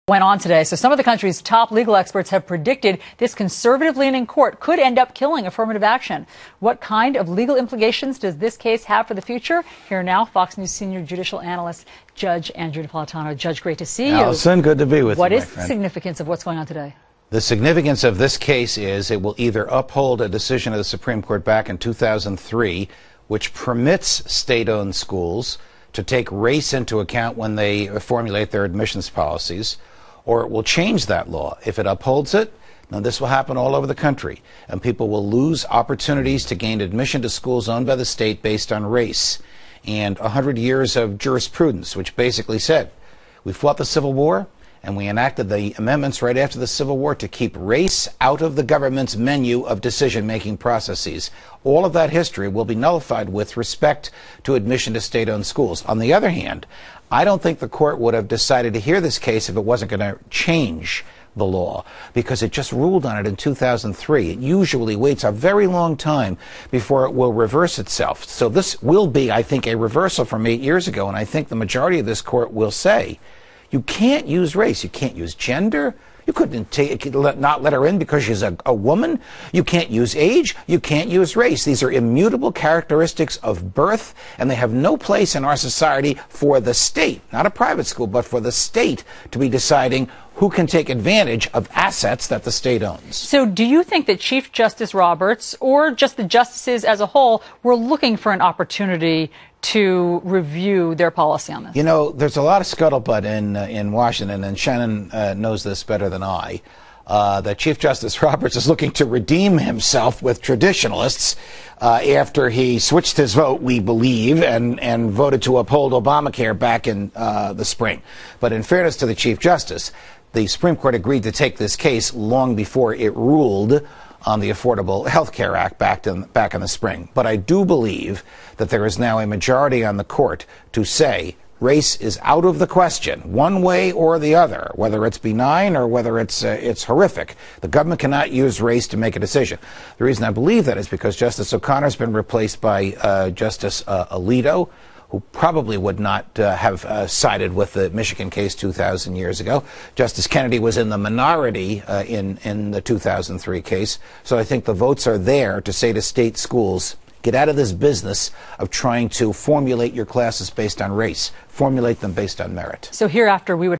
Went on today. So some of the country's top legal experts have predicted this conservative-leaning court could end up killing affirmative action. What kind of legal implications does this case have for the future? Here now, Fox News senior judicial analyst Judge Andrew Napolitano. Judge, great to see you. Allison, good to be with you. What is the significance of what's going on today? The significance of this case is it will either uphold a decision of the Supreme Court back in 2003, which permits state-owned schools to take race into account when they formulate their admissions policies, or it will change that law. If it upholds it, now this will happen all over the country, and people will lose opportunities to gain admission to schools owned by the state based on race. And 100 years of jurisprudence, which basically said, we fought the Civil War, and we enacted the amendments right after the Civil War to keep race out of the government's menu of decision-making processes. All of that history will be nullified with respect to admission to state-owned schools. On the other hand, I don't think the court would have decided to hear this case if it wasn't going to change the law, because it just ruled on it in 2003. It usually waits a very long time before it will reverse itself. So this will be, I think, a reversal from 8 years ago, and I think the majority of this court will say, you can't use race, you can't use gender, you couldn't not let her in because she's a woman, you can't use age, you can't use race. These are immutable characteristics of birth, and they have no place in our society for the state, not a private school, but for the state to be deciding who can take advantage of assets that the state owns. So do you think that Chief Justice Roberts, or just the justices as a whole, were looking for an opportunity to review their policy on this? You know, there's a lot of scuttlebutt in Washington, and Shannon knows this better than I, that Chief Justice Roberts is looking to redeem himself with traditionalists after he switched his vote, we believe, and voted to uphold Obamacare back in the spring. But in fairness to the Chief Justice, the Supreme Court agreed to take this case long before it ruled on the Affordable Health Care Act back in the spring. But I do believe that there is now a majority on the court to say race is out of the question, one way or the other, whether it's benign or whether it's horrific. The government cannot use race to make a decision. The reason I believe that is because Justice O'Connor's been replaced by Justice Alito, who probably would not have sided with the Michigan case 2,000 years ago. Justice Kennedy was in the minority in the 2003 case. So I think the votes are there to say to state schools, get out of this business of trying to formulate your classes based on race. Formulate them based on merit. So hereafter, we would